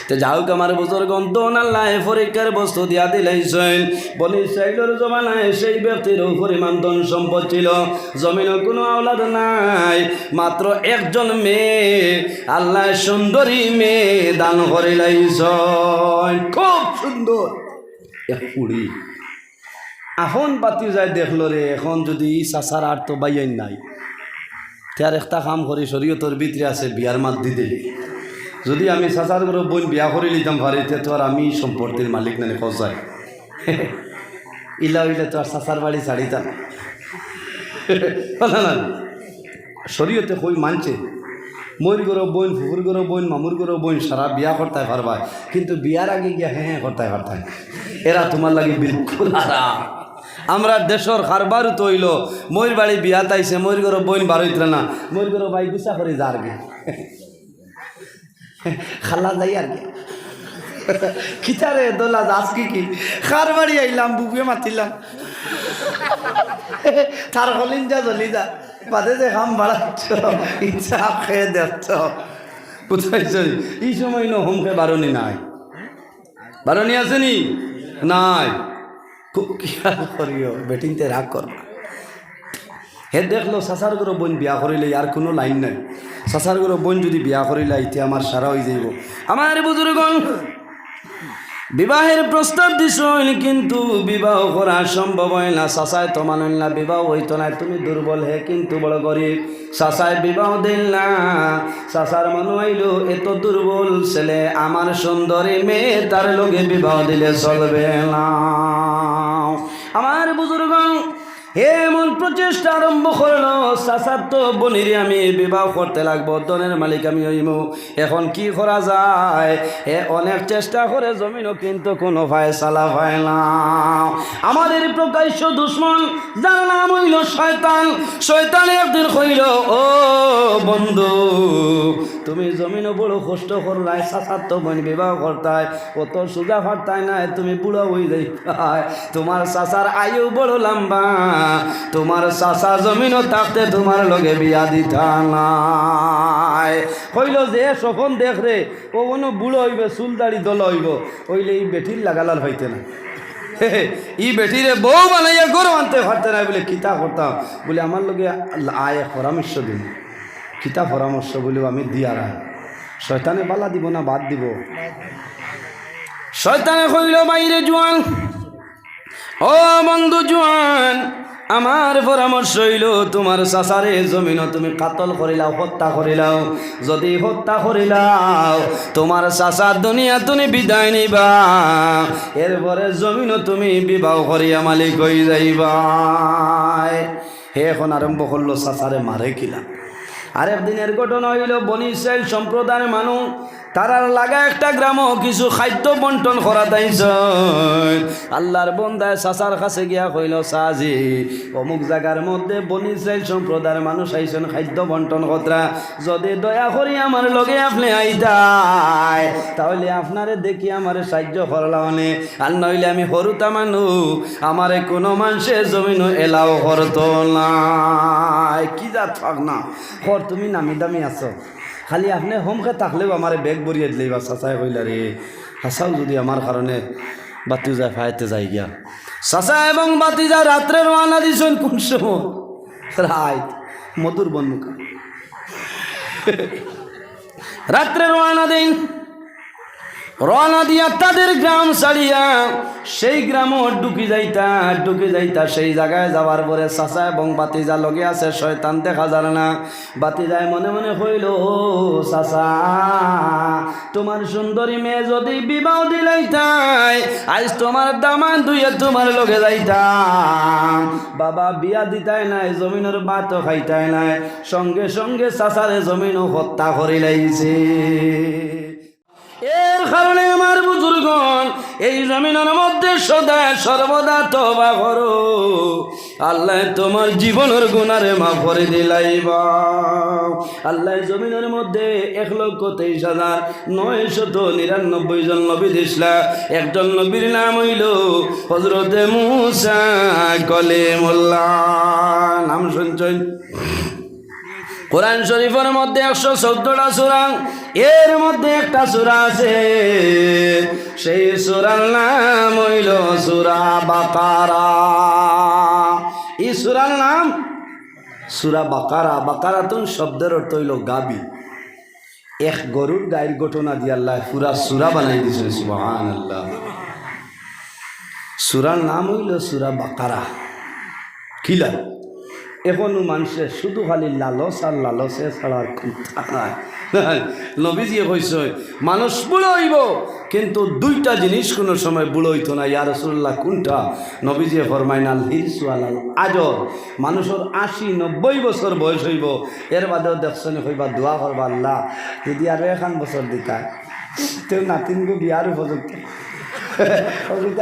তো যাও আমার বুজুর্গ অন্তন আল্লাহ পরীক্ষার বস্তু দিয়া দিলাইছেন। বনি ইসরাইলের জমানায় সেই ব্যক্তির পরিমাণ ধন সম্পদ ছিল, জমিনে কোনো আওলাদ নাই, মাত্র একজন মেয়ে, আল্লাহ সুন্দরী মেয়ে দান করে লাইছেন, খুব সুন্দর এক কুড়ি। এখন বাতি যায় দেখলো রে, এখন যদি চাচার আর তো বাইয়াই নাই, তার একটা কাম করি শরীয়তর ভিতরে আছে বিয়ার মাত দিতে। যদি আমি চাচার ঘরে বোন বিয়া করে লিতাম পারি, তে তো আর আমি সম্পত্তির মালিক নানি খোঁজাই ইলা হইলে তো আর চাচার বাড়ি ছাড়িতাম না। শরীয়তে কই মানছে ময়ূর গরো বোন, ফুফুর গরো বোন, মামুর গরো বোন সারা বিয়া করতে পারবা, কিন্তু বিয়ার আগে গিয়া হ্যাঁ করতে পারতাম। এরা তোমার লাগে বিলকুল আরাম। আমরা দেশের কারবার তো হইল ময়ূর বাড়ি বিয়া তাইছে, ময়ূর গরো বোন বারোইতরা না, ময়ূর গরো বাই গুছা করে যার গে খালা যাই আর কি খিচারে দোলা যাস কি কার বাড়ি আইলাম, বুকে মাতিলাম তার হলিন যা জলি যা বাদে যে খাম বাড়াচ্ছ ইচ্ছা খেয়ে দেখছ কোথায় চলি। এই সময় ন হোমকে বারণী নাই, বারণী আসেনি নাই, খুব খেয়াল করিও বেটিংতে রাগ করবা। হে দেখলো চাচার ঘর বোন বিয়া করিলে আর কোনো লাইন নাই, চাচার ঘর বোন যদি বিয়া করিলে এতিয়া আমার সারা হয়ে যাইব। আমার বুজুর্গণ বিবাহের প্রস্তাব দিছেন, কিন্তু বিবাহ করা সম্ভব হয় না। চাচায় তো মানেন না, বিবাহ হইতো না, তুমি দুর্বল হে কিন্তু বড় গরিব। চাচায় বিবাহ দিল না, চাচার মনে হইল এত দুর্বল ছেলে, আমার সুন্দরী মেয়ে তার লগে বিবাহ দিলে চলবে না। আমার বুজুর্গণ এমন প্রচেষ্টা আরম্ভ করলো, চাচার তো বনিরে আমি বিবাহ করতে লাগবো, ধনের মালিক আমি হইব, এখন কি করা যায়? অনেক চেষ্টা করে জমিনও কিন্তু কোনো ফায়সালা হয় না। আমাদের প্রকাশ্য দুশ্মন যার নাম হইল শয়তান, শয়তান একদিন কইল, ও বন্ধু তুমি জমিনও বড় কষ্ট করলাই, চাচার তো বোন বিবাহ করতাই, অত সোজা ফারতাই না, তুমি বুড়া হয়ে যাই, তোমার চাচার আয়ু বড় লম্বা, তোমার চাচা জমিনও থাকতে তোমার লগে বিয়া দিতা নাই। কইল যে সখন দেখ রে, ও কোনো বুড়ো হইবে, চুল দাড়ি দল হইব, হইলে এই বেটির লাগালাল হইতে না, ই বেটিরে বউ বানাইয়া গরু আনতে পারতে না বলে কিতা করতাম, বলে আমার লগে আয় পরামর্শ দিন, কিতা পরামর্শ বলেও আমি দিয়া রায়। শয়তানে বালা দিব না বাদ দিব? শয়তানে কইল বাইরে জোয়ান, ও বন্ধু জোয়ান, আমার পরামর্শ হইল তোমার চাচারে জমিনও তুমি কাতল করিলাও, হত্যা করিলাও, যদি হত্যা করিলাও তোমার চাচার দুনিয়া তুমি বিদায় নিবা, এরপরে জমিনও তুমি বিবাহ করিয়া মালিক হয়ে যাইবা। হে এখন আরম্ভ করলো চাচারে মারে কিলা। আরেক দিনের ঘটনা হইল বনি ইসরাইল সম্প্রদায়ের মানুষ তারার লাগা একটা গ্রামও কিছু খাদ্য বন্টন করা তাইছে। আল্লাহর বন্দায় চাচার কাছে গিয়া কইল, সাজি অমুক জায়গার মধ্যে বনি ইসরাইল সম্প্রদায়ের মানুষ আইছেন খাদ্য বন্টন করা, যদি দয়া করি আমার লগে আপনি আইতাই তাহলে আপনারে দেখি আমার সাহায্য করলামনে, আর নইলে আমি হরুতা মানুষ, আমারে কোনো মানুষে জমিন এলাও করতো না। কি যাত থাক না হর, তুমি নামি দামি আছো, খালি আপনি হোমকে থাকলেও আমার বেগ বরিয়ে দিলে বা চাচাই কইলা রে, হাসাও যদি আমার কারণে বাতি যায় ফাইতে যাই গিয়া। চাচা এবং বাতিজা রাত্রে রওনা দিছেন কোন সময়? রাত মধুর বন্যুকা রাত্রে রওনা দিন, রওনা দিয়া তাদের গ্রাম ছাড়িয়া সেই গ্রামও ঢুকি যাইতা সেই জায়গায় যাওয়ার পরে চাচা এবং বাতিজা লগে আছে, শয়তান দেখা যায় না। বাতিজায় মনে মনে কইল, চাচা তোমার সুন্দরী মেয়ে যদি বিবাহ দিলাইতাই, আজ তোমার দামান দুইয়া তোমার লগে যাইতাম, বাবা বিয়া দিতাই নাই, জমিনের ভাতও খাইতাই নাই, সঙ্গে সঙ্গে চাচারে জমিনও হত্যা করে লাইছে। এর কারণে আমার বুজুর্গণ এই জমিনের মধ্যে সদা সর্বদা তওবা করো, আল্লাহ তোমার জীবনের গুনারে মাফ করে দিলাইবা। আল্লাহ জমিনের মধ্যে 1,23,999 জন নবী দিছলা, একজন নবীর নাম হইল হযরতে মূসা কলিমুল্লাহ। নাম শুনছেন? কোরআন শরীফের মধ্যে 114টা সূরা, এর মধ্যে একটা সূরা আছে, সেই সূরার নাম হইল সূরা বাকারা। এই সূরার নাম সূরা বাকারা। বাকারাতুন শব্দের অর্থ হইল গাবি। এক গরুর গায়ের ঘটনা দিয়ে আল্লাহ পুরা সূরা বানাই দিয়েছেন। সুবহানাল্লাহ। সূরার নাম হইল সূরা বাকারা। কিলা এখনো মানুষের শুধু খালি লালস আর লালসে ছাড়ার কথা নাই। নবীজি কইছে মানুষ বুড়ো হইব, কিন্তু দুইটা জিনিস কোনো সময় বুড়ো হইতো না। ইয়া রাসূলুল্লাহ কোনটা? নবীজি ফরমাইন আল হিরসু আলাল আজর। মানুষের ৮০-৯০ বছর বয়স হইব, এর বাদেও দেখছেন হইবা দোয়া করবা, আল্লাহ যদি আরো 1 বছর দিতায় তেও নাতিনগো বিয়ার উপযুক্ত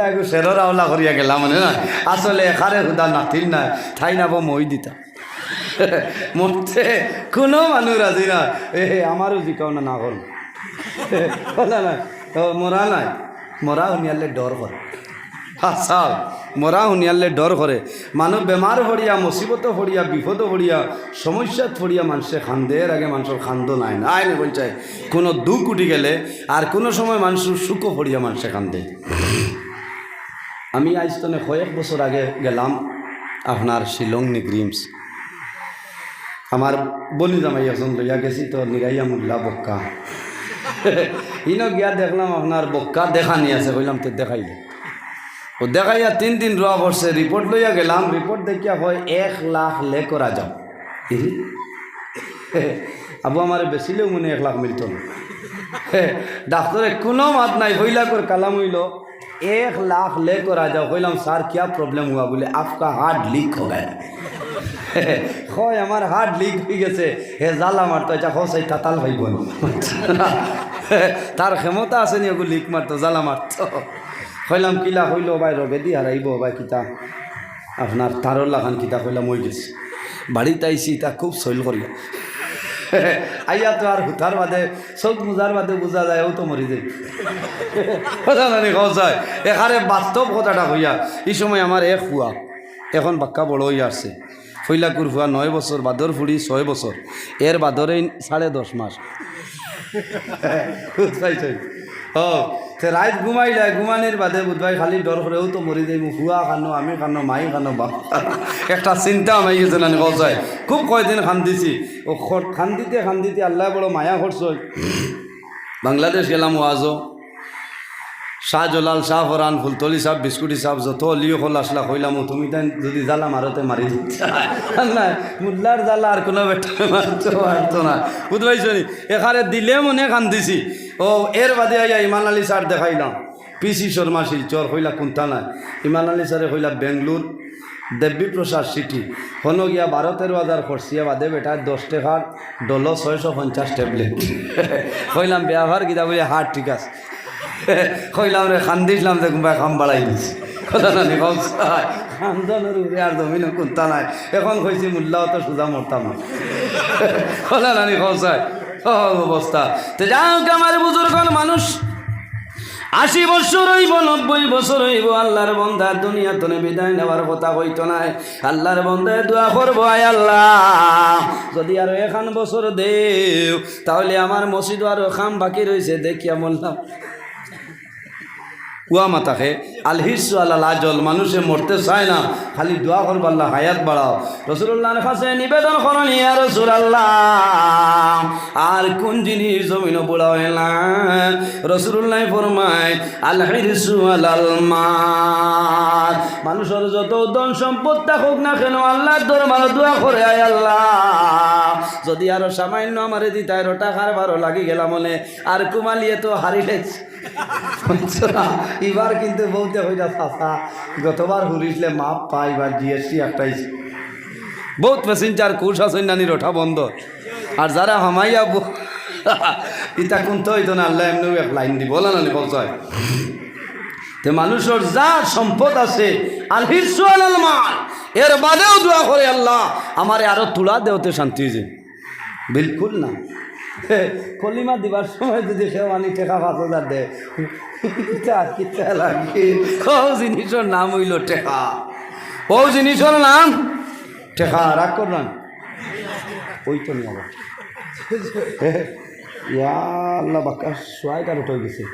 একটু সেরর আওলা করিয়া গেলাম মানে না, আসলে এখানে হুদা নাতিন নাই, ঠাই নাব মই দিতা মরতে কোনো মানুষ রাজি না। আমারও জিকাও না হল বলা না, মরা নাই, মরা শুনিয়ালে ডর করে। আচ্ছা, মরা শুনিয়ালে ডর করে। মানুষ বেমার হরিয়া, মুসিবত হরিয়া, বিপদ হরিয়া, সমস্যাত হরিয়া মানুষে খান্দে। এর আগে মানুষের খান্দ নাই নাই না বলছে কোনো দুঃখ উঠি গেলে, আর কোনো সময় মানুষের সুখ হরিয়া মানুষে খান্দে। আমি আজ তনে কয়েক বছর আগে গেলাম আপনার শিলং নিগ্রিমস। আমার বলি জামাই একজন লইয়া গেছি, তো নিগাইয়া মুল্লা বক্কা ইনো গিয়া দেখলাম আপনার বক্কা দেখা নিয়ে আছে। কইলাম তো দেখাইলে, ও দেখাইয়া 3 দিন রোয়া পড়ছে। রিপোর্ট লইয়া গেলাম, রিপোর্ট দেখিয়া হয় 1 লাখ লে করা যাও। আবু আমার বেশিলেও মনে 1 লাখ মিলত না। ডাক্তারে কোনো মাত নাই, হইলা করে কালাম হইল 1 লাখ ले कर आ जाओ। কইলাম স্যার क्या प्रॉब्लम हुआ? बोले आपका हार्ट लीक हो गया। হয় আমার হার্ট লিক হয়ে গেছে। হে জালা মারতো, এটা হসাই তাতাল ভাইব তার ক্ষমতা আছে নি ওগুলো লিক মারতো, জ্বালা মারতো। কইলাম কিলা হইল ভাই, রবে দি হারাইব ভাই কিতা আপনার তারর লাগান কিতা। কইলাম ওই গেছি, বাড়িতে আইসি তা খুব সইল করিয়া আইয়া তো আর হুতার বাদে চোখ মুজার বাদে বোঝা যায় ও তো মরি যাই কথা জানি কৌশায় এখানে বাস্তব কথাটা হইয়া। এই সময় আমার এক ফুয়া, এখন বাক্কা বড় হইয়া আসছে। ফইলাকুর ফুয়া 9 বছর, বাদর ফুড়ি 6 বছর, এর বাদরে 10.5 মাস। ও রাত ঘুমাইলে, ঘুমানির বাদে বুধবাই খালি ডর করেও তো মরি যাই। ফুয়া খানো, আমি খানো, মাই খানো, বাপ একটা চিন্তা আমাই গেছে না কৌশায়। খুব কয়দিন খান্দিছি, ও খান্দিতে খান্দিতে আল্লাহ বড় মায়া করছ। বাংলাদেশ গেলাম ওয়াজও, শাহজলাল, শাহ ফরান, ফুলতলি সাহেব, বিস্কুটি সাহেব, যত লিও হল আসলা। কইলাম তুমি তাই যদি জ্বালা মারতে মারি দিচ্ছা না, মুল্লার জ্বালা আর কোনো বেটা মারতে পারতো না। বুঝবাইছো নি? এখানে দিলে মনে কান্দিছি। ও এর বাদে আইয়া ইমান আলী স্যার দেখাইলাম, পিসি শর্মা শিলচর। কইলা কোনটা নাই? ইমান আলী স্যারে কইলা বেঙ্গলোর দেবী প্রসাদ সিটি। হনো গিয়া 12-13 খরচিয়া বাদে বেটা 10 টাকার ডলো 650 ট্যাবলেট। কইলাম ব্যবহার কিতা বলে হার্ট ঠিক আছে। কইলাম রে খান্দিছিলাম যে গুম্বাই খাম বাড়াই দিছি। কথা জানি খান্দনের উড়ে আর জমিন কোনটা নাই। এখন কইছি মুল্লাও তো সোজা মরতাম না। কথা জানি খাওসায় অবস্থা। তো যাও আমার বুজুর্গ মানুষ 80 বছর হইব, 90 বছর হইব, আল্লাহর বন্দা দুনিয়া তো বিদায় নেওয়ার কথা হইতো নাই। আল্লাহর বন্দায় দোয়া করবো, আয় আল্লাহ যদি আরো 1 বছর দেও, তাহলে আমার মসজিদ আরো খাম বাকি রয়েছে দেখিয়া বললাম। কুয়া মাতাকে আল হিরসু আলাল আজল। মানুষে মরতে চায় না, খালি দোয়া করবো আল্লাহ হায়াত বাড়াও। রাসূলুল্লাহর কাছে নিবেদন করুন, ইয়া রাসূলুল্লাহ আর কোন জিনিস জমিন বুড়া হয় না? রাসূলুল্লাহ ফরমায় আল হিরসু আলাল মাল। মানুষের যত ধন সম্পদ থাকুক না কেন, আল্লাহর দরবারে দোয়া করে, আয় আল্লাহ যদি আরো সামান্য আমারে দিতে 13 টাকার 12 লাগি গেলাম মনে, আর কুমালিয়ে তো হারিলে। এবার কিন্তু বলতে হইলা চাষা যতবার হুরিসলে মাপ পাই, এবার জিএসটি একটাই। বহুত প্যাসেঞ্জার কোর্স আছে নানির ওঠা বন্ধ। আর যারা হামাইয়া ইটা কোনতে হইতো না, আল্লাহ এমনি এক লাইন দিব বলা নানি বলছয়। তো মানুষের যা সম্পদ আছে আল হিরসু আলাল মাল, এর বাদেও দোয়া করে আল্লাহ আমারে আরো তুলা দেওতে শান্তি হয়েছে। বিলকুল না। কলিমা দিবার সময় যদি কেউ আনি টেকা 5,000 দেয়, কিতা লাগে? ও জিনিসের নাম হইল টেকা। ও জিনিসের নাম টেকা। রাগ করলাম ওই তো নিয়ে ইয়া আল্লাহ বাক্কা সোয়াইটা উঠে গেছে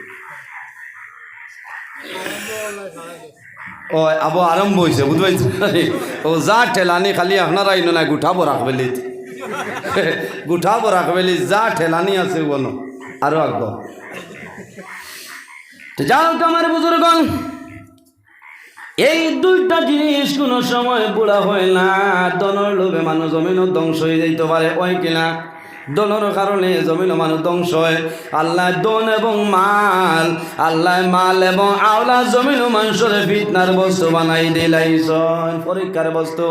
ও আবো আরম্ভ হয়েছে বুঝতে ও যা ঠেলানি খালি আপনারা ইনো না গুঠাবো রাখবেলি গুঠাবো রাখবেলি যা ঠেলানি আছে বলো আরো আগ যাও আমার বুজুর্গণ এই দুইটা জিনিস কোনো সময় বুড়া হয় না দনের লোভে মানুষ জমিনও ধ্বংস হয়ে যাইতে পারে ওই কিনা দনের কারণে জমিন মানুষ ধ্বংস হয় আল্লাহ দন এবং মাল আল্লাহ মাল এবং আওলা জমিন মানুষের ফিতনার বস্তু বানাই দিলাইছেন পরীক্ষার বস্তু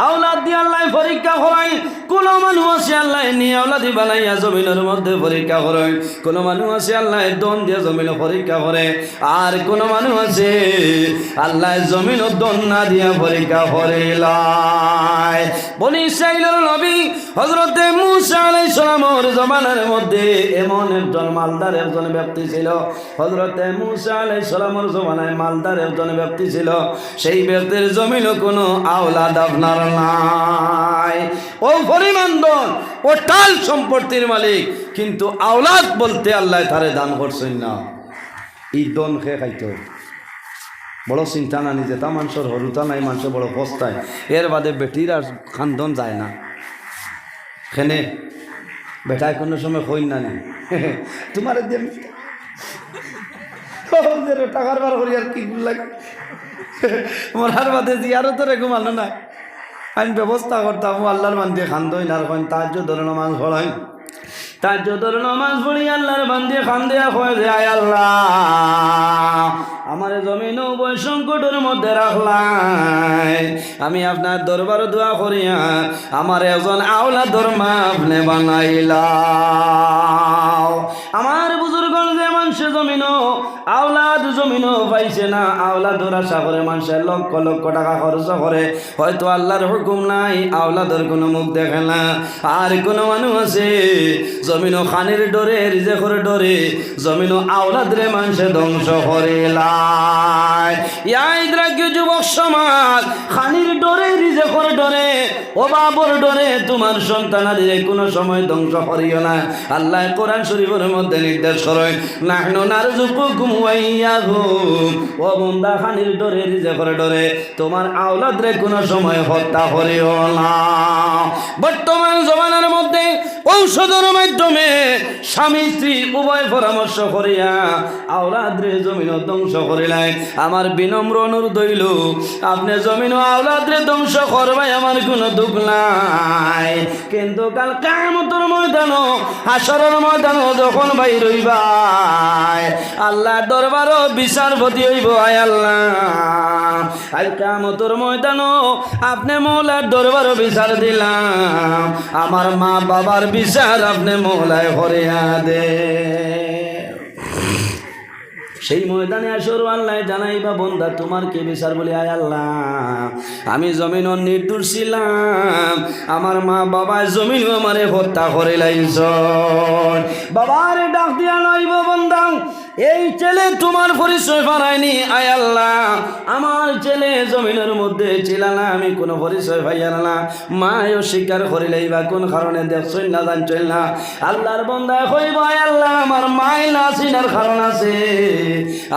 আওলাদ দিয়ে আল্লাহ পরীক্ষা করাই কোন মানুষ আছে আল্লাহ নিয়ে আওলাদি বানাইয়া জমিনের মধ্যে পরীক্ষা করেন কোন মানুষ আছে আল্লাহ দন দিয়ে জমিন পরীক্ষা করে আর কোন মানুষ আছে আল্লাহ জমিন দন না দিয়া পরীক্ষা করে লাই বলি ইসরাইলের নবী হযরতে মূসা আলাইহিস সালামের জমানার মধ্যে এমন একজন মালদার একজন ব্যক্তি ছিল হযরতে মূসা আলাইহিস সালামের জমানায় মালদার একজন ব্যক্তি ছিল সেই ব্যক্তির জমিনও কোনো আওলাদ আপনার নাই ও পরিমাণ ধন ও টাল সম্পত্তির মালিক কিন্তু আওলাদ বলতে আল্লাহ তারে দান করছেন না এই দন খেয়ে খাইতো বড় চিন্তা না নিজে তা মানুষের হরুতা নাই মানুষের বড় পস্তায় এর বাদে বেটির আর খান্দন যায় না খেনে বেটায় কোনো সময় হই না নি তোমার টাকার বার করি আর কি লাগে মরার বাদে জিয়ারও তো রেখো মানো না আমি ব্যবস্থা করতাম আল্লাহর বান্দিয়ে খান্দই না আর তার ধরে নমাজ পড়াই তার ধরে নমাজ পড়ি আল্লাহর বান্দিয়ে খান্দে হয়ে যায় আল্লাহ আমার জমিন বই সংকটের মধ্যে রাখলাই আমি আপনার দরবার দোয়া করিয়া আমার একজন আওলা ধর্মা আপনি বানাইলা আমার বুজুর্গণ যে মানুষের জমিনও আওলাদ জমিনও পাইছে না আওলাদর আশা করে মানুষের লক্ষ লক্ষ টাকা খরচ করে হয়তো আল্লাহর হুকুম নাই আওলাদের কোনো মুখ দেখে না আর কোনো মানুষ আছে জমিনও খানির ডরে রিজেকর ডরে জমিনও আওলাদরে মানুষে ধ্বংস করে যুবক সমাজ খানির ডরে রিজেকর ডরে অভাবর ডরে তোমার সন্তানাদের কোনো সময় ধ্বংস করিও না আল্লাহ কোরআন শরীফের মধ্যে নির্দেশ করেন নাহনু নারযুকুকুম ওয়া ইয়াহুম ও বান্দা খানির ডরে রিজেকর ডরে তোমার আওলাদরে কোনো সময় হত্যা করিও না বর্তমান জমানার মধ্যে ঔষধের মাধ্যমে স্বামী স্ত্রী উভয় পরামর্শ করিয়া আওলাদরে জমিন ধ্বংস করিলেন আমার বিনম্র অনুরোধ হইল আপনি জমিন আওলাদরে ধ্বংস করবাই আমার কোনো দুঃখ নাই কিন্তু কাল কিয়ামতের ময়দানও হাসরের ময়দানও যখন বাইর হইবাই আল্লাহর দরবারও বিচারপতি হইব আয় আল্লাহ আজ কিয়ামতের ময়দানও আপনি মওলার দরবারও বিচার দিলাম আমার মা বাবার বিচার আপনি মওলায় করিয়া দে সেই ময়দানে আসর আল্লাহ জানাইবা বন্দা তোমার কে বিচার বলি আয় আল্লাহ আমি জমিন নির্দোষ ছিলাম আমার মা বাবা জমিন আমারে হত্যা করে লাইছ বাবারে ডাক দিয়া লইব বন্দা এই ছেলে তোমার পরিচয় পারায়নি আয় আল্লাহ আমার ছেলে জমিনের মধ্যে ছিল না আমি কোনো পরিচয় পাইয়ার না মায়ও স্বীকার করিলেইবা কোন কারণে দেখছই না জানছই না আল্লাহর বন্দা কইব আয় আল্লাহ আমার মাই না চিনার কারণ আছে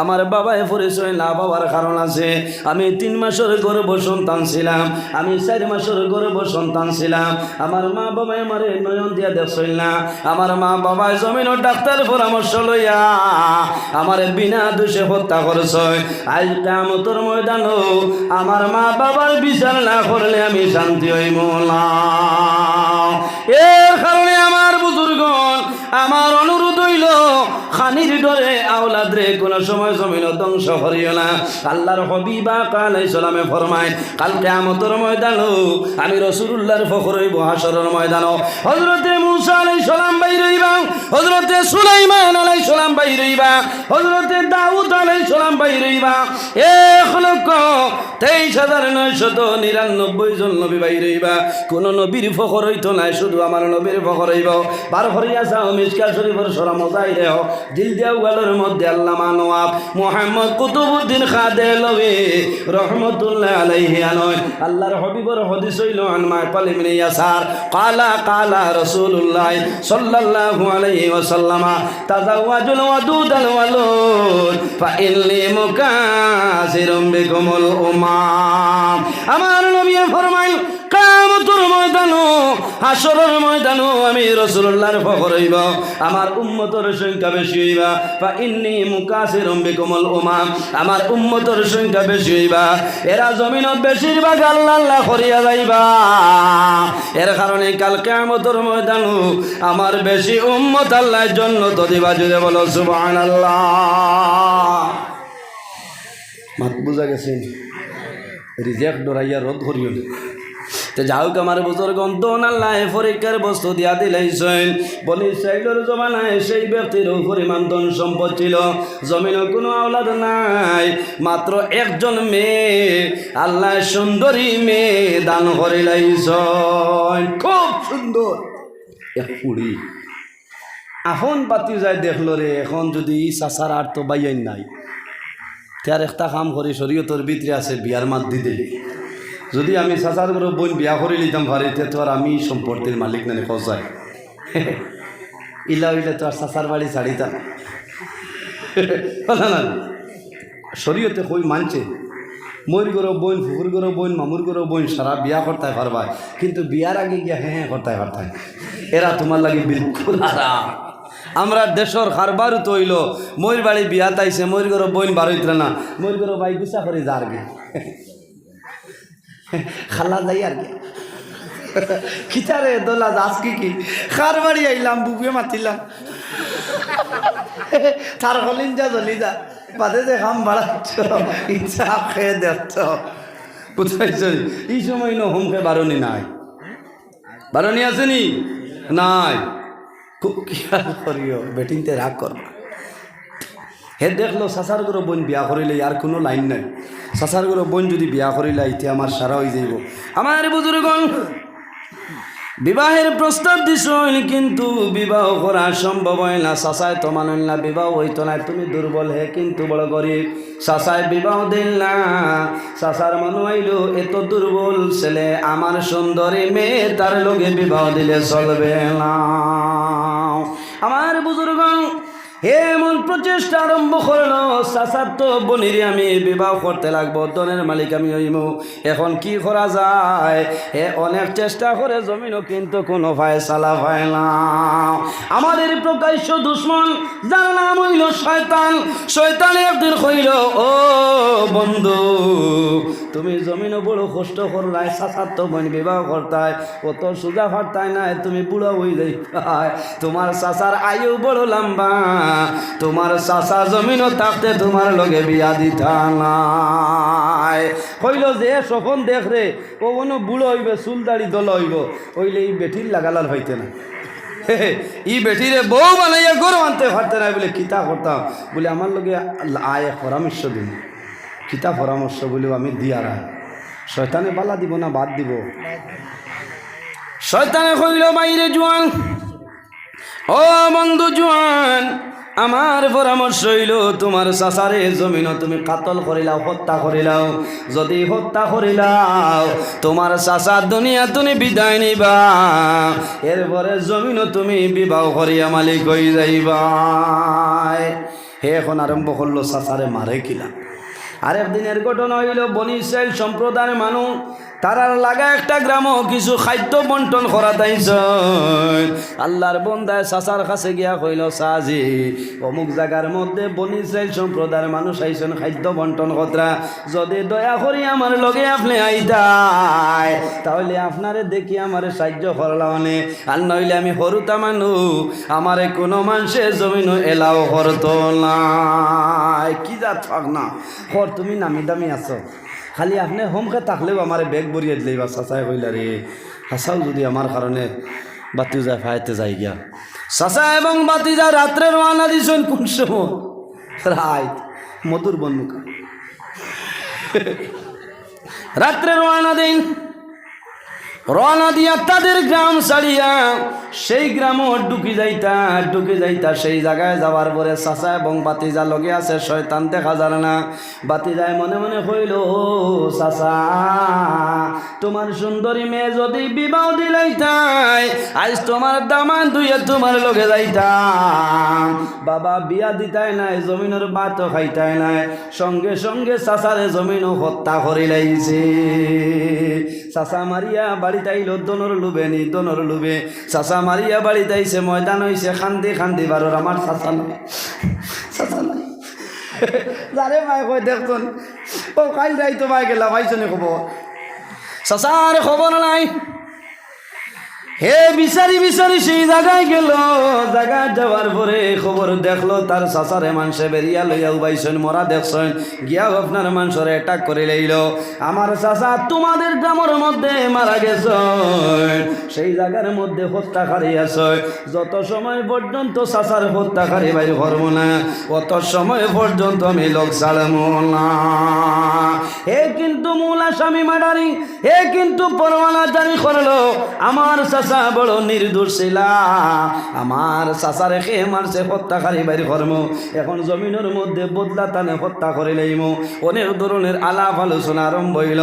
আমার বাবায় পরিচয় না বাবার কারণ আছে আমি 3 মাসের গর্ভ সন্তান ছিলাম আমি 4 মাসের গর্ভ সন্তান ছিলাম আমার মা বাবা আমারে নয়ন দিয়া দেখছই না আমার মা বাবা জমিনের ডাক্তার পরামর্শ লইয়া আমারে বিনা দোষে হত্যা করছ আজ কিয়ামতের ময়দানও আমার মা বাবার বিচার না করলে আমি শান্তি হইব না এর কারণে আমার বুজুর্গণ আমার অনুরোধ হইল খানির ডরে আওলাদরে কোন সময় জমিন ধ্বংস করিও না আল্লাহর হাবিবা আলাইহিস সালামে ফরমায় কাল কিয়ামতের ময়দানও আমি রাসূলুল্লাহর ফখর হইব হাসরের ময়দানও হযরতে মূসা আলাইহিস সালাম বাইর হইবা হযরতে সুলাইমান আলাইহিস সালাম বাইর হইবা হযরতে দাউদ আলাইহিস সালাম বাইর হইবা 1,23,999 জন নবী বাইর হইবা কোন নবীর ফখর হইতো না শুধু আমার নবীর ফখর হইব বার হরিয়া যাও মিশকা শরীফের সরা মজাই রেও জিলদিয়া ওয়ালের মধ্যে আল্লামা নওয়াব মুহাম্মদ কুতুবউদ্দিন খাদেলভী রহমাতুল্লাহ আলাইহি আনয় আল্লাহর হাবিবর হাদিস হইল আন মাইকাল ইবনে ইয়াসার কালা রাসূলুল্লাহ সাল্লাল্লাহু আলাইহি ওয়াসাল্লাম তাজাওয়াজুল ওয়াদুদাল ওয়ালুদ ফা ইল্লি মুকাসিরুম বিকুমুল উমাম। আমার নবী ফরমাইল কিয়ামতের ময়দানো হাসরের ময়দানো আমি রাসূলুল্লাহর ফখর হইব, আমার উম্মতের সংখ্যা বেশি হইবা। ফা ইন্নী মুকাসিরুম বিকুমুল উমাম, আমার উম্মতের সংখ্যা বেশি হইবা। এরা জমিনত বেশিরভাগ আল্লাহ আল্লাহ করিয়া যাইবা। এর কারণে কাল কিয়ামতের ময়দানো আমার বেশি উম্মত আল্লাহর জন্য তো দিবা। জুড়ে বলো সুবহানাল্লাহ। মাত বুঝা গেছে? রিজেক্ট ডরাইয়া রদ করিও না। তে যাওক আমার বুজুর্গ দোন আল্লাহ পরীক্ষার বস্তু দিয়া দিলেছেন। বলি ইসরাইলের জমানায় সেই ব্যক্তির পরিমাণ ধন সম্পদ ছিল, জমিনে কোনো আওলাদ নাই, মাত্র একজন মেয়ে, আল্লাহ সুন্দরী মেয়ে দান করিলাইছেন, খুব সুন্দর এক পুড়ি। এখন পাতি যায় দেখলো রে, এখন যদি চাচার আর তো বাইয়াই নাই, তার একটা কাম করি শরীয়তের ভিতরে আছে বিয়ার মাত দি দিলি। যদি আমি চাচার করে বোন বিয়া করে নিতাম পারিতে তো আর আমি সম্পত্তির মালিক নানি খোঁজাই ইলা হইলে তো আর চাচার বাড়ি ছাড়িতাম না। শরীয়তে কই মানছে ময়ূর গরো বোন, ফুকুর গরো বোন, মামুর গরো বোন সারা বিয়া করতে পারবা, কিন্তু বিয়ার আগে গিয়া হ্যাঁ করতে পারতাম। এরা তোমার লাগে বিলকুল আরাম। আমরা দেশের খারবারও তো হইল ময়ূর বাড়ি বিয়া তাইছে, ময়ূর গরো বোন বারোইতরা না, ময়ূর গরো বাই গুছা করে যার গে খালা যাই আর কি খিচারে দোলা দাস কি খার বাড়ি আইলাম, বুকে মাতিলাম, তার হলিন যা জলি যা বাদে যে খাম বাড়াচ্ছ ইচ্ছা খেয়ে দেখছ কোথায় চলি। এই সময় ন হোমকে বারণী নাই, বারণী আসেনি নাই, খুব খেয়াল করিও বেটিংতে রাগ করবা। হে দেখলো চাচার গরো বোন বিয়া করিলে আর কোনো লাইন নাই, চাচার গরো বোন যদি বিয়া করিলে এতিয়া আমার সারা হয়ে যাইব। আমার বুজুর্গণ বিবাহের প্রস্তাব দিছ, কিন্তু বিবাহ করা সম্ভব হয় না। চাচায় তো মানুন না, বিবাহ হইতো না, তুমি দুর্বল হে কিন্তু বড় গরিব। চাচায় বিবাহ দিল না, চাচার মানুষ আইলো এত দুর্বল ছেলে, আমার সুন্দরী মেয়ে তার লগে বিবাহ দিলে চলবে না। আমার বুজুর্গণ এমন প্রচেষ্টা আরম্ভ করলো, চাচার তো বনিরে আমি বিবাহ করতে লাগবো, ধনের মালিক আমি হইব, এখন কি করা যায়? অনেক চেষ্টা করে জমিনও কিন্তু কোনো ফায়সালা হয় না। আমাদের প্রকাশ্য দুশ্মন যার নাম হইল শয়তান, শয়তান একদিন কইল, ও বন্ধু তুমি জমিনও বড় কষ্ট করলাই, চাচার তো বোন বিবাহ করতায়, অত সোজা ফারতায় না, তুমি বুড়া হয়ে যাই, তোমার চাচার আয়ু বড় লম্বা, তোমার চাচা জমিনও থাকতে তোমার লগে বিয়া দিতা নাই। কইল যে সপন দেখ রে, ও কোনো বুড়ো হইবে, চুল দাড়ি দল হইব, ওইলে এই বেটির লাগালার হইতে না, ই বেটিরে বউ বানাইয়া গরু আনতে পারতে না। বলে কিতা করতাম? বলে আমার লগে আয় পরামর্শ দিন। কিতা পরামর্শ? বলেও আমি দিয়ার আয়। শয়তানে বালা দিব না বাদ দিব? শয়তানে কইল, বাইরে জোয়ান, ও বন্ধু জোয়ান, আমার পরামর্শ হইল তোমার চাচারে জমিনও তুমি কাতল করিলাও, হত্যা করিলাও। যদি হত্যা করিলাও তোমার চাচার দুনিয়া তুমি বিদায় নিবা, এরপরে জমিনও তুমি বিবাহ করিয়া মালিক হয়ে যাইবা। হে এখন আরম্ভ করলো চাচারে মারে কিলা। আরেক দিনের ঘটনা হইল, বনি ইসরাইল সম্প্রদায়ের মানুষ তারার লাগা একটা গ্রামও কিছু খাদ্য বন্টন করা তাইছ। আল্লাহর বন্দায় চাচার কাছে গিয়া কইল, চাচি অমুক জায়গার মধ্যে বনি ইসরাইল সম্প্রদায়ের মানুষ আইছেন খাদ্য বন্টন করা, যদি দয়া করি আমার লগে আপনি আইতায় তাহলে আপনারে দেখি আমার সাহায্য করলামনে, আর নইলে আমি হরুতা মানুষ, আমারে কোনো মানুষে জমিন এলাও করতো না। কি যা থাক না কর, তুমি নামি দামি আছো, খালি আপনি হোমকে থাকলেও আমার বেগ বরিয়ে দিলেই বা চাচাই কইলা রে, হাসাও যদি আমার কারণে বাতি যায় ফাইতে যাই গিয়া। চাচা এবং বাতি যা রাত্রে রওনা দিছেন কোন সময়? রাত মধুর বন্যুকা রাত্রে রওনা দিন। রওনা দিয়া তাদের গ্রাম ছাড়িয়া সেই গ্রামও ঢুকে যাইতা সেই জায়গায় যাওয়ার পরে চাচা এবং বাতিজা লগে আছে, শয়তান দেখা যায় না। বাতিজায় মনে মনে কইল, চাচা তোমার সুন্দরী মেয়ে যদি বিবাহ দিলাইতাই, আজ তোমার দামান দুইয়া তোমার লগে যাইতাম। বাবা বিয়া দিতাই নাই, জমিনের ভাতও খাইতাই নাই, সঙ্গে সঙ্গে চাচারে জমিনও হত্যা করি লাইছে। চাচা মারিয়া বাড়িতে আইলো দনর লুবে চাচা মারিয়া বাড়িতে আইছে, ময়দান হইছে, খান্দি বারোর আমার চাচা নাই যারে মায় কই দেখুন ও কাল যাই তো মায় গেলাম আইসনে খবর, চাচার খবর নাই। হে বিচারি সেই জায়গায় গেল, জায়গায় যাওয়ার পরে খবর দেখলো তার চাচারে মানুষে বেরিয়া লইয়া উবাইছেন, মরা দেখছেন, গিয়া আপনার মানুষের অ্যাটাক করে লইল। আমার চাচা তোমাদের গ্রামের মধ্যে মারা গেছ, সেই জায়গার মধ্যে হত্যাকারী আছে, যত সময় পর্যন্ত চাচার হত্যাকারী বাইর করবো না, অত সময় পর্যন্ত আমি লোক ছাড়বো না। হে কিন্তু মূল আসামি মার্ডারিং, হে কিন্তু পরোয়ানা জারি করলো। আমার চাচা বড় নির্দোষ ছিল, আমার চাচারে খেয়ে মারছে, হত্যাকারী বাইর কর্ম। এখন জমিনের মধ্যে বদলা টানে হত্যা করে লইম। অনেক ধরনের আলাপ আলোচনা আরম্ভ হইল।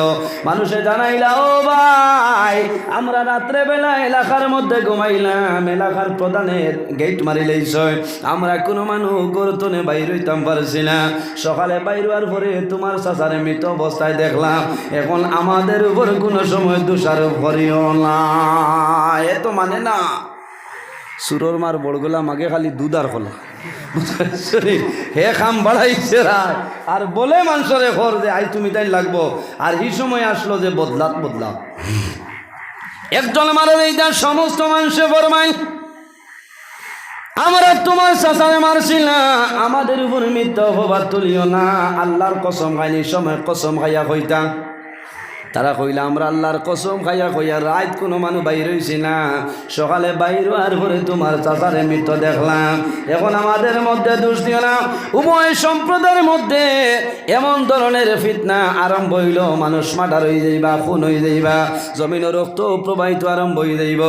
মানুষে জানাইলা, ও ভাই আমরা রাত্রে বেলা এলাকার মধ্যে ঘুমাইলাম, এলাকার প্রধানের গেট মারি লইছ, আমরা কোনো মানুষ গরতনে বাইর হইতাম পারছি না। সকালে বাইর হওয়ার পরে তোমার চাচারে মৃত অবস্থায় দেখলাম, এখন আমাদের উপর কোনো সময় দোষারোপ করিও না। এ তো মানে না, সুরর মার বড়গুলা মাগে খালি দুধ আর খোলা হে খাম বাড়াইছে আর বলে মানুষরে খর যে আই তুমি তাই লাগবো। আর এই সময় আসলো যে বদলা একজন মারে এইটা সমস্ত মানুষে ফরমাইল, আমরা তোমার চাচারে মারছি না, আমাদের উপর মিথ্যা অপবাদ তুলিও না। আল্লাহর কসম খাইনি সময় কসম খাইয়া কইতা। তারা কইলা আমরা আল্লাহর কসম খাইয়া কইয়া রাত কোনো মানুষ বাইর হইছি না, সকালে বাইর হওয়ার পরে তোমার চাচারে মৃত দেখলাম। এখন আমাদের মধ্যে দোষ দিও না। উভয় সম্প্রদায়ের মধ্যে এমন ধরনের ফিতনা আরম্ভ হইল, মানুষ মার্ডার হয়ে যাইবা, খুন হয়ে যাইবা, জমিনের রক্ত প্রবাহিত আরম্ভ হয়ে যাইব।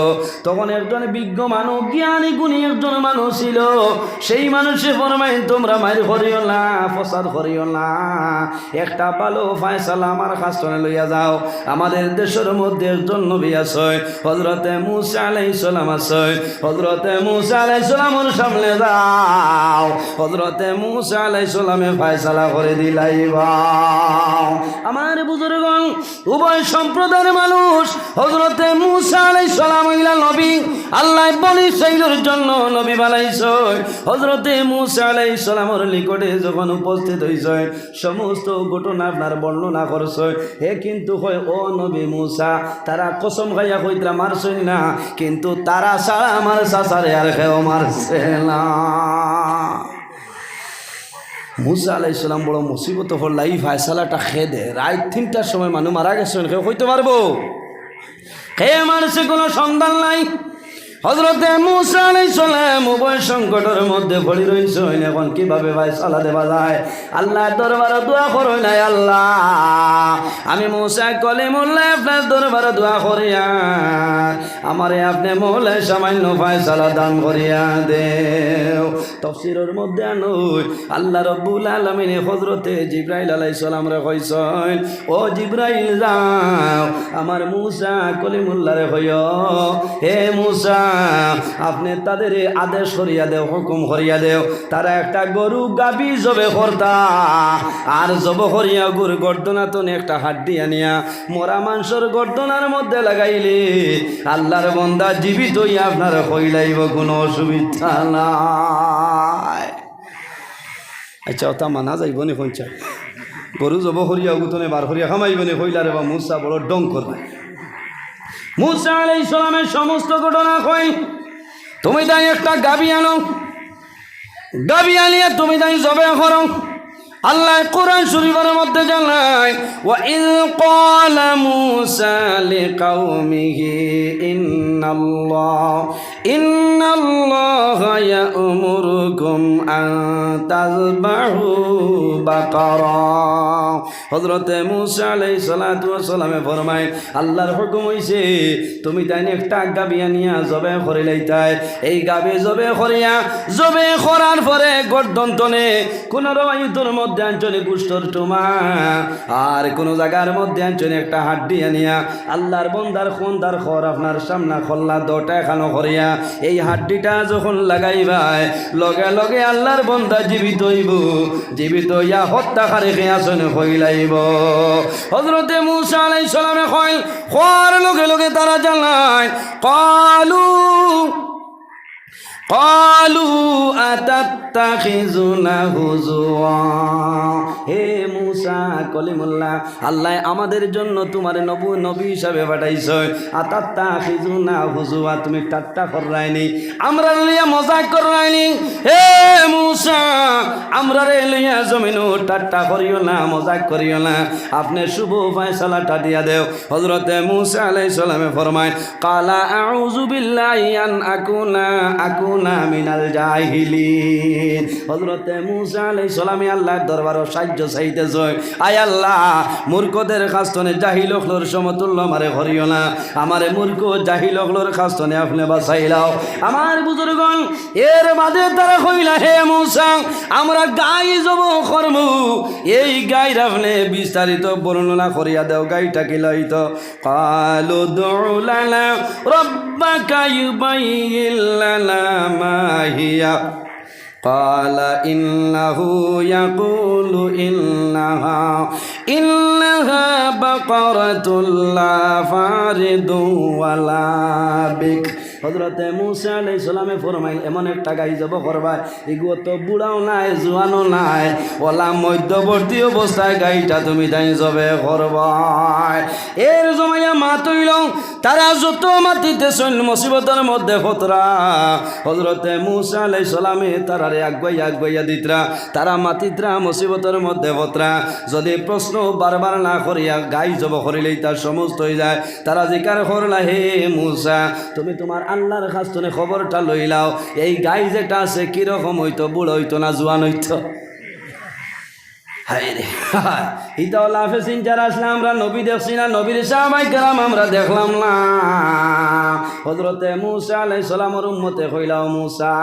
তখন একজন বিজ্ঞ মানুষ, জ্ঞানী গুণী একজন মানুষ ছিল, সেই মানুষে ফরমাই তোমরা মাইর করিও না, ফসাদ করিও না, একটা ভালো ফায়সালা আমার কাছে লইয়া যাও। আমাদের দেশের মধ্যে একজন নবী আছে, হযরতে মূসা আলাইহিস সালাম আছে, হযরতে মূসা আলাইহিস সালামের সামনে যাও, হযরতে মূসা আলাইহিস সালামে ফয়সালা করে দিলাইবা। আমার বুজুর্গগণ, উভয় সম্প্রদায়ের মানুষ, হযরতে মূসা আলাইহিস সালাম হইলা নবী, আল্লাহ বনি ইসরাইলের জন্য নবী বানাইছে। হযরতে মূসা আলাইহিস সালামের নিকটে যখন উপস্থিত হইছে, সমস্ত ঘটনা আপনার বর্ণনা করছে। হে কিন্তু কয়, ও নবী মূসা, তারা কসম খাইয়া কইতরা মারছেন না, কিন্তু তারা ছাড়া আমার চাচারে আর কেউ মারছে না। মূসা আলাইহিস সালাম বড় মুসিবত হল, এই ফায়সালাটা খেয়ে দে। রাত 3টার সময় মানুষ মারা গেছেন, কেউ কইতে পারবো কে মারছে? কোনো সন্ধান নাই। হযরতে মূসা আলাইহিস সালাম উভয় সংকটের মধ্যে পড়ে রইছেন। এখন কিভাবে ফয়সালা দেওয়া যায়? আল্লাহর দরবারে দোয়া করুন, নাই আল্লাহ আমি মূসা কলিমুল্লাহ আপনার দরবারে দোয়া করিয়া আমারে আপনি মৌলা সামান্য ফয়সালা দান করিয়া দেও। তাফসীরের মধ্যে আনুই আল্লাহ রাব্বুল আলামিন হযরতে জিবরাইল আলাইহিস সালাম রে কইছেন, ও জিবরাইল যাও আমার মূসা কলিমুল্লাহরে কইও, হে মূসা আপনি তাদের আদেশ করিয়া দেও, হুকুম করিয়া দেও, তারা একটা গরু গাবি জবে করতা, আর জব করিয়া গরু গর্দনাতন একটা হাড্ডি আনিয়া মরা মাংসর গর্দনার মধ্যে লাগাইলে আল্লাহর বান্দা জীবিত হইয়া আপনার কইলাইব, কোনো অসুবিধা নাই। আচ্ছা ওটা মানা যাইব নি? কইছা গরু জব করিয়া গুতনে বার করিয়া খামাইব নি? কইলারে বা মূসা বড় ডং করবে। মূসা আলাইহিস সালামের সমস্ত ঘটনা কই, তুমি তাই একটা গাবি আনো, গাবি আনিয়ে তুমি তাই জবে করো। আল্লাহ কোরআন শরীফের মধ্যে জানায়, ওয়া ইয ক্বালা মূসা লিকাওমিহি ইন্নাল্লাহ ইন্নাল্লাহা ইয়া'মুরুকুম আন তাযবাহু বাকারা। হযরতে মূসা আলাইহিস সালাতু ওয়াস সালামে ফরমায় আল্লাহর হুকুম হইছে তুমি তাই একটা গাবি আনিয়া জবে করে লইতাই। এই গাবি জবে করিয়া জবে করার পরে গর্দন তনে কোন রওয়াইতের মধ্যে আঞ্চলিক গোষ্ঠর টুমা আর কোন জায়গার মধ্যে আঞ্চলিক একটা হাড্ডি আনিয়া আল্লাহর বন্দার খন্দার খর আপনার সামনা খল্লা দটা খানো করিয়া এই হাড্ডিটা যখন লাগাইবাই লগে লগে আল্লাহর বন্দা জীবিত হইব। জীবিত ইয়া হত্যাকারী খেয়াছনে হইলাইব। হযরতে মূসা আলাইহিস সালামে কইল খোয়ার লগে লগে তারা জানায় قالوا أتتخذنا হুজুয়া। হে মূসা কলিমুল্লাহ, আল্লাহ আমাদের জন্য তোমার নবী হিসাবে পাঠাইছো। আতাত্তাখিজুনা হুজুয়া, তুমি ঠাট্টা কররাইনি, আমরা লইয়া মজাক কররাইনি। হে মূসা, আমরা রে লইয়া জমিনও ঠাট্টা করিও না, মজাক করিও না, আপনি শুভ ফয়সালাটা দিয়া দেও। হযরতে মূসা আলাইহিস সালামে ফরমায় কালা আউযু বিল্লাহি আন আকুনা মিনাল জাহিলিন। হযরতে মূসা আলাইহিস সালামে আল্লাহর দরবারে সাহায্য চাইতেছে। আয় আল্লাহ, মূর্খদের কাস্তনে জাহিল হলোর সমতুল্য আমারে করিও না, আমারে মূর্খ জাহিল হলোর কাস্তনে আপনি বাঁচাইলাও। আমার বুজুর্গণ এর মাঝে তারা কইলা হে মূসা আমরা গাই যাব করব। এই গাইর আপনি বিস্তারিত বর্ণনা করিয়া দাও, গাইটা কি লইতো। কালু দু'ু লানা রাব্বাকা ইউবাইয়িন লানা মা হিয়া قال إنه يقول إنها بقرة لا فارض ولا بكر। হযরতে মূসা আলাইহিস সালামে ফরমাইল এমন একটা গাই যাব করবা, এগুলো তো বুড়াও নাই জোয়ানও নাই, ওলা মধ্যবর্তী অবস্থায় গাইটা তুমি তাই যাবে করবা। এর জমাইয়া মা তৈল তারা যত মাতিতেছেন মুসিবতের মধ্যে ফতরা। হযরতে মূসা আলাইহিস সালামে তারারে আগুয়াইয়া দিতরা, তারা মাতিতরা মুসিবতের মধ্যে ফতরা। যদি প্রশ্ন বারবার না করিয়া গাই জব করিলেই তার সমস্ত হয়ে যায়। তারা জিকার করলা হে মূসা তুমি তোমার আল্লাহর কাছে খবরটা লইলাও, এই গাই যেটা আছে কিরকম হইতো, বুড়ো হইতো না জোয়ান হইতো। হিতাউল্লাহে সিনচার আসলে আমরা নবী দেখছি না, নবীর সাহাবায়ে কেরাম আমরা দেখলাম না। হযরতে মূসা আলাইহিস সালামের উম্মতে কইলাও মূসা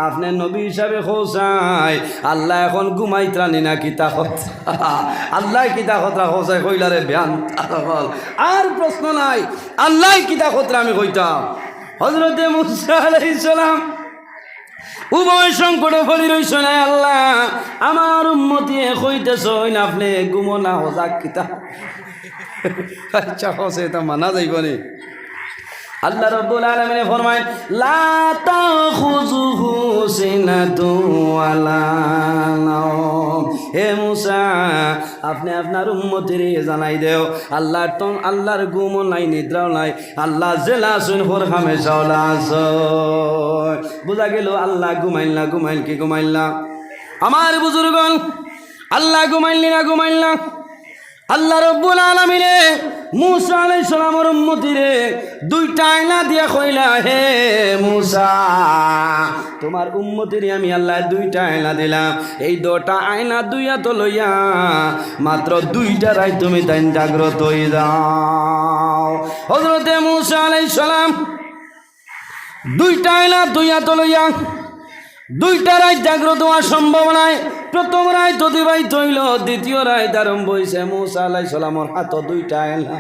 আপনি নবী হিসাবে খোসাই আল্লাহ এখন ঘুমাইত্রানি না কিতা কথা, আল্লাহ কিতা কথা খোসাই কইলারে ব্যান আর প্রশ্ন নাই, আল্লাহ কিতা কথা আমি কইতাম। হযরতে মূসা আলাইহিস সালাম উভয় সংকটে ফলি রইছ না, আল্লাহ আমার উম্মতি কইতেছ আপনি ঘুমো না হজাক কিতা। আচ্ছা হসে তা মানা যাইব নি। আল্লাহ রাব্বুল আলামিন ফরমায় লা তাখুযুহু সিনাতু ওয়ালা নাওম। হে মূসা আপনি আপনার উম্মতিরে জানাই দেও আল্লাহর ঘুমও নাই নিদ্রাও নাই, আল্লাহ জেলা শুন হর খামে চাওলা আছে। বুঝা গেল আল্লাহ ঘুমাইল কি ঘুমাইল না। আমার বুজুর্গণ আল্লাহ ঘুমাইল না। আল্লাহ রাব্বুল আলামিনে মূসা আলাইহিস সালামের উম্মতিরে দুইটা আয়না দিয়া কইলা হে মূসা তোমার উম্মতিরে আমি আল্লাহ দুইটা আয়না দিলাম, এই দুটা আয়না দুইয়া তো লইয়া মাত্র দুইটা রাত তুমি তাই জাগ্রত হয়ে যাও। হযরতে মূসা আলাইহিস সালাম দুইটা আয়না দুইয়া তো লইয়া দুইটা রাত জাগ্রত হওয়া সম্ভব নয়। প্রথম রাত অতিবাহিত হইল, দ্বিতীয় রাত আরম্ভ হয়েছে। মূসা আলাইহিস সালামের হাতে দুইটা আয়না।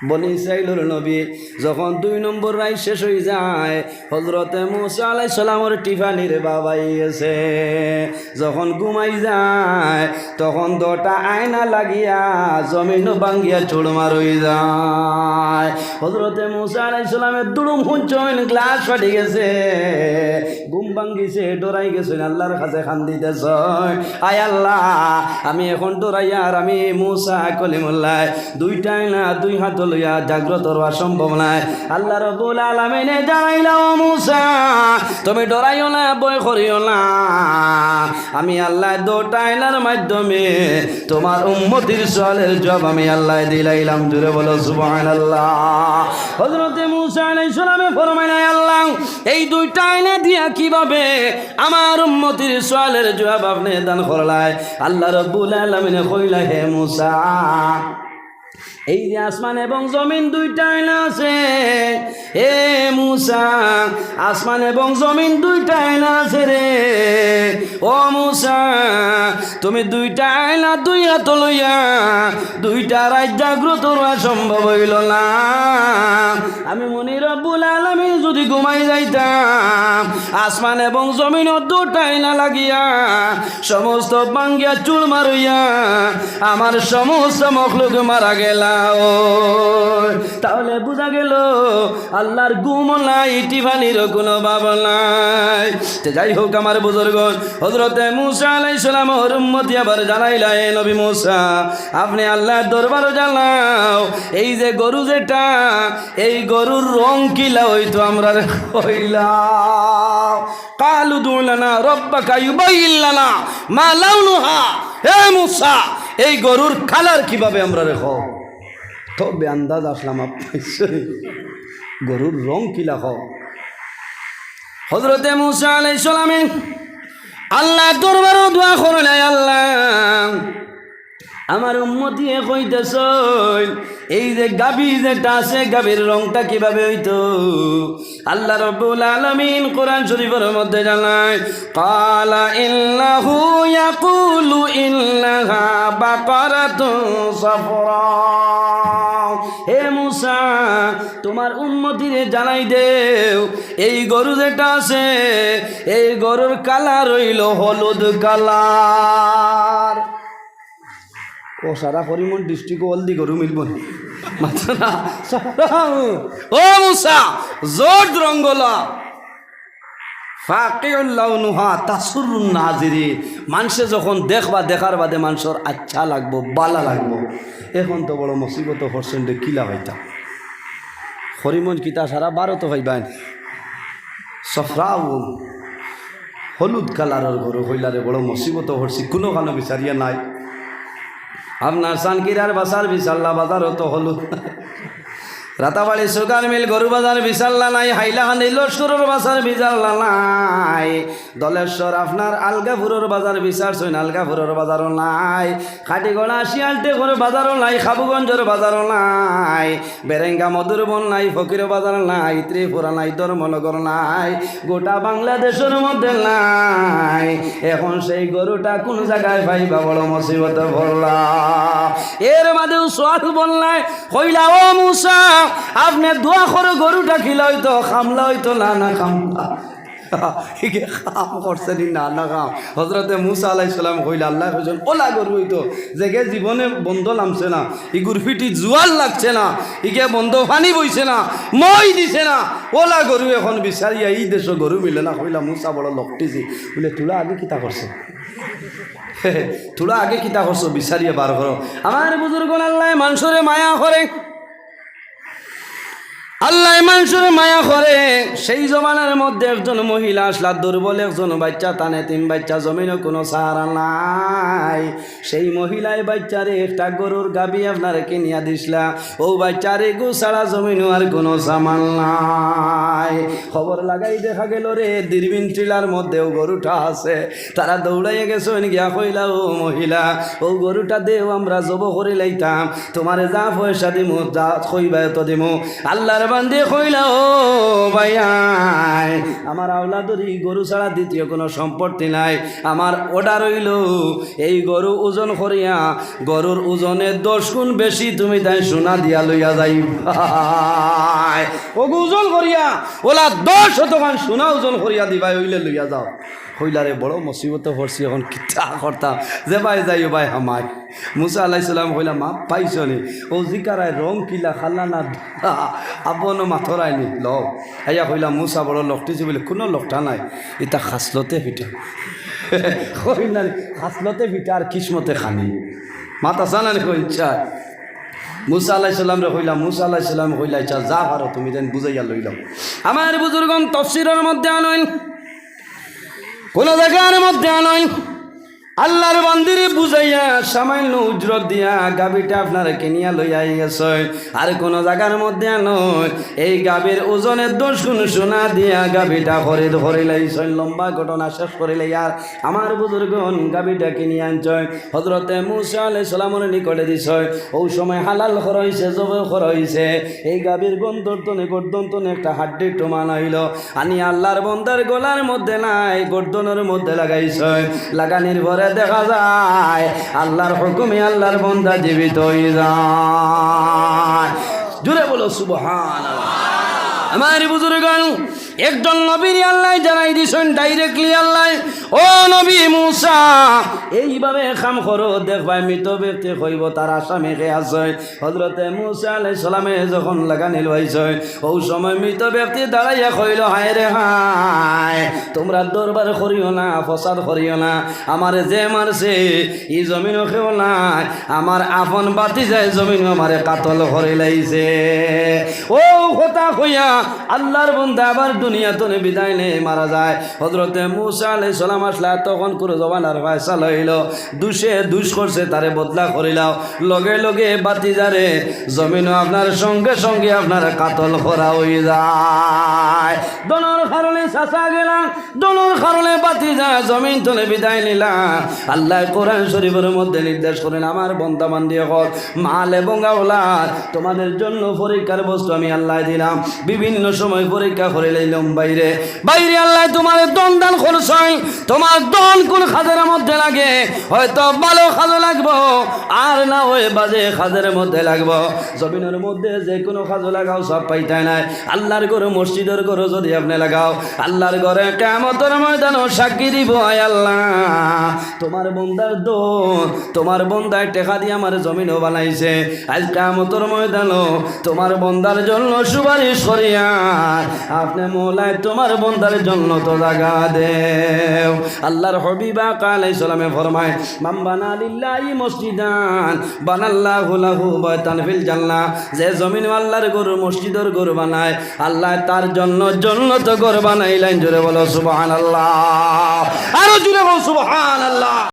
বনি ইসরাইলের নবী যখন 2 নম্বর রাত শেষ হয়ে যায়, হযরতে মূসা আলাইহিস সালামের টিফানির বাবাই গেছে। যখন ঘুমাই যায় তখন দুটা আয়না লাগিয়া জমিন ভাঙ্গিয়া চুরমার হয়ে যায়। হযরতে মূসা আলাইহিস সালামের দুলুম হুঁচন গ্লাস ফাটি গেছে, ঘুম ভাঙ্গিছে, ডরাই গেছে, আল্লাহর কাছে কান্দিতেছ আয় আল্লাহ আমি এখন ডরাইয়া আর আমি মূসা কলিমুল্লাহ দুইটা আয়না দুই হাত লইয়া জাগ্রত হওয়া সম্ভব নাই। আল্লাহ রাব্বুল আলামিনে জানাইলা, ও মূসা তুমি ডরাইও না, ভয় করিও না, আমি আল্লাহ দুটা আয়নার মাধ্যমে তোমার উম্মতির সওয়ালের জবাব আমি আল্লাহ দিলাইলাম। জুড়ে বলো সুবহানাল্লাহ। হযরতে মূসা আলাইহিস সালামে ফরমাইলেন, আল্লাহ এই দুইটা আয়না দিয়া কিভাবে আমার উম্মতির সওয়ালের জবাব আপনি দান করলাই? আল্লাহ রাব্বুল আলামিন কইলা, হে মূসা এই যে আসমান এবং জমিন দুইটা আয়না আছে, হে মূসা আসমান এবং জমিন দুইটা আয়না আছে রে। ও মূসা তুমি দুইটা আয়না দুই হাত লইয়া দুইটা রাত জাগ্রত হওয়া সম্ভব হইল না। আমি মনি রব্বুল আলামিন যদি ঘুমাই যাইতাম, আসমান এবং জমিন দুইটা আয়না লাগিয়া সমস্ত বাঙ্গিয়া চুল মারইয়া আমার সমস্ত মখলুক মারা গেলা। তাহলে বোঝা গেল আল্লাহর গুম নাই, টিফানির কোনো বাবা নাই। যাই হোক আমার বুজুর্গ, হযরতে মূসা আলাইহিস সালামের উম্মতি আবার জানাইলা, হে নবী মূসা আপনি আল্লাহর দরবারে জানাও এই যে গরু যেটা, এই গরুর রং কিলা হইতো আমরা কইলাম। কালু দুলানা রব্বাকা ইউবাইয়িন লানা মা লাউনুহা, হে মূসা এই গরুর কালার কিভাবে আমরা রেখো? তবে আন্দাজ আসলাম আপনি গরুর রং কিলা হোক। হযরতে মূসা আলাইহিস সালামে আল্লাহ দরবারে দোয়া করলেন, আল্লাহ আমার উম্মতি কইতেছ এই যে গাবি যেটা আছে গাবির রংটা কিভাবে হইতো? আল্লাহ রাব্বুল আলামিন কোরআন শরীফের মধ্যে জানায়, ক্বালা ইন্নাহু ইয়াকুলু ইন্নাহা বাকারাতুন সাফরা। হে মূসা তোমার উম্মতিরে জানাই দেও এই গরু যেটা আছে এই গরুর কালার হইল হলুদ কালার। ও সারা করিমন ডিস্ট্রিক্ট হলদি গরু মিলব না। ও মূসা জোর রঙ্গলা মানুষে যখন দেখবা দেখার বাদে মানুষের আচ্ছা লাগবো, বালা লাগবো। এখন তো বড় মুসিবত হরছেন রে, কিলা হইতা হরিমন কিতা সারা 12 তো ভাইবান সফরাও হলুদ কালারের গরু হইলারে বড় মুসিবত হরছি, কোনো কানো বিচারিয়া নাই। আপনার সানকিরার বাসার বিশাল্লা বাজারও তো হলুদ, রাতাবাড়ি সুগার মিল গরু বাজার বিশাল্লা নাই, হাইলাকান্দি লস্করের বাজার বিশাল্লা নাই, দলেশ্বর আপনার আলগাপুরের বাজার বিচারছেন আলগাপুরের বাজারও নাই, খাটিগড়া শিয়ালটেঘর বাজারও নাই, খাবুগঞ্জের বাজারও নাই, বেরেঙ্গা মধুরবন নাই, ফকির বাজার নাই, ত্রিপুরা নাই, ধর্মনগর নাই, গোটা বাংলাদেশের মধ্যে নাই। এখন সেই গরুটা কোন জায়গায় পাইবা? বড় মুসিবতে পড়লা। এর মাঝেও সোয়াল বললাই কইলা, ও মূসা আপনি দোয়া করো গরুটা খিলা হইতো খামলা হইতো না না খামলা খাম করছেন না না খাম। হযরতে মূসা আলাইহিস সালাম কইলা, আল্লাহ কইছেন ওলা গরু হইতো যে জীবনে বন্ধ নামছে না, ই গুরফিটি জুয়াল লাগছে না, ইকে বন্ধ পানি বইছে না, মই দিছে না, ওলা গরু এখন বিচারিয়া এই দেশ গরু মিলে না। কইলা মূসা বড় লকটিছি বলে তুলা আগে কিতা করছে, তুলা আগে কিতা করছো বিচারিয়া বার করো। আমার বুজুর্গ আল্লাহ মানুষরে মায়া করে, আল্লাহ মানুষের মায়া করে। সেই জমানার মধ্যে একজন মহিলা আসলা, দুর্বল একজন বাচ্চা, টানে 3 বাচ্চা, জমিনে কোনো সাহারা নাই। সেই মহিলাই বাচ্চারে একটা গরুর গাবি আপনার কিনিয়া দিসলা, ও বাচ্চারে গু ছাড়া জমিনও আর কোনো সামান নাই। খবর লাগাই দেখা গেল রে দীর্বিন টিলার মধ্যেও গরুটা আছে। তারা দৌড়াইয়া গেছেন গিয়া কইলা, ও মহিলা ও গরুটা দেও আমরা জব করে লাইতাম, তোমার যা পয়সা দিমু যা কইবা তো দিমু। আল্লাহর বান্দে কইলা, ও ভাইয়াই আমার আওলাদরি গরু ছাড়া দ্বিতীয় কোনো সম্পত্তি নাই, আমার অর্ডার হইল এই গরু ওজন করিয়া গরুর ওজনে 10 গুণ বেশি তুমি তাই সোনা দিয়া লইয়া যাই। ও ওজন করিয়া ওলা 10 শতকান সোনা ওজন করিয়া দিবাই হইলে লইয়া যাও। হইলারে বড় মুসিবতে পড়ছি, এখন কিতা করতাম যে ভাই যাইও ভাই আমায়। মূসা আলাইহিস সালাম কইলা, মা পাইছো নি? ও জিকারায় রং কিলা খাল্লা না আপন মাথরাইনি ল আইয়া কইলা, মূসা বড় লকটিছি বলে, কোনো লকটা নাই, এটা খাসলতে পিঠা। কইনা খাসলতে পিঠা আর কিসমতে খানি মাথা সানানি কইছা। মুসা আলাইহিস সালাম রে কইলাম, মুসা আলাইহিস সালাম কইলা আচ্ছা যা পারো তুমি দেন বুঝাইয়া লইলাম। আমার বুজুর্গন তাফসীরের মধ্যে আনইন, কোন জায়গার মধ্যে আনইন, আল্লাহর বান্দিরে বুঝাইয়া সামান্য উজরত দিয়া গাবিটা আপনারা কিনিয়া লইয়া গেছে। আর কোন জায়গার মধ্যে নয়, এই গাবির ওজনের 10 গুণ সোনা দিয়া গাবিটা খরিদ করে লাইছে। লম্বা ঘটনা শেষ করে লইয়ার আমার বুজুর্গন গাবিটা কিনিয়া আনছে, হযরতে মুসা আলাইহিস সালামের নিকটে দিছে। ওই সময় হালাল খরইছে, জবে খরইছে। এই গাবির গর্দনে একটা হাড্ডি টোমান হইল, আনি আল্লাহর বান্দার গলার মধ্যে নাই, গর্দনের মধ্যে লাগাইছে। লাগানির পরে দেখা যায় আল্লাহর হুকুমে আল্লাহর বান্দা জীবিত হয়ে যায়। জোরে বলো সুবহানাল্লাহ। আমার বুজুর্গণ, একজন নবীর আল্লাহ জানাই দিছেন ডাইরেক্টলি, আল্লাহ ও নবী মুসা এইভাবে কাম করো, দেখবাই মৃত ব্যক্তি হইব তার আসামে কে আছে। হযরতে মুসা আলাইহিস সালামে যখন লাগানি লইছে, ওই সময় মৃত ব্যক্তি দাঁড়াইয়া কইল হায় রে হায়, তোমরা দরবার করিও না, ফসাদ করিও না, আমার যে মারছে এই জমিনও খেও না, আমার আপন বাতি যায় জমিন আমারে কাতল করে লাইছে। ও কথা কইয়া আল্লাহর বান্দা আবার দুনিয়া তো বিদায় নেই, মারা যায়। হযরতে মুসা আলাইহিস সালাম আসলা, তখন করে জবানার ফয়সালা হইল, দুষ করছে তারে বদলা করিলাও, লগে লগে বাতি যারে জমিনও আপনার সঙ্গে সঙ্গে আপনার কাতল করা হয়ে যায়। দোনোর কারণে চাচা গেলাম, দোনোর কারণে বাতি যায় জমিন তো বিদায় নিলাম। আল্লাহ কোরআন শরীফের মধ্যে নির্দেশ করেন, আমার বান্দা বান্দি হল মাল এবং আওলাদ তোমাদের জন্য পরীক্ষার বস্তু আমি আল্লাহ দিলাম। বিভিন্ন সময় পরীক্ষা করে লইলাম বাইরে বাইরে, আল্লাহ তোমার দন দান করছই, তোমার দন কোন খাদের মধ্যে লাগে, হয়তো ভালো খাজো লাগবো আর না হয়ে বাজে খাদের মধ্যে লাগবো। জমিনের মধ্যে যে কোনো খাজো লাগাও সব পাইতাই নাই। আল্লাহর ঘরে মসজিদের ঘরে যদি আপনি লাগাও, আল্লাহর ঘরে কিয়ামতের ময়দানও সাক্ষী দিব, আয় আল্লাহ তোমার বন্দার দন, তোমার বন্দায় টেকা দিয়ে আমার জমিনও বানাইছে, আজ কিয়ামতের ময়দানও তোমার বন্দার জন্য সুপারিশ করিয়া আপনি মৌলায় তোমার বন্দার জন্য তো জায়গা দেও। আল্লাহর হাবিব আলাইহিস সালামে ফরমায়, মান বানা লিল্লাহি মসজিদান বানাল্লাহু লাহু বাইতান ফিল জান্নাহ, যে জমিন আল্লাহর ঘর মসজিদের ঘর বানায়, আল্লাহ তার জন্য জান্নাত ঘর বানাইলেন। জোরে বলো সুবহানাল্লাহ, আরো জোরে বলো সুবহানাল্লাহ।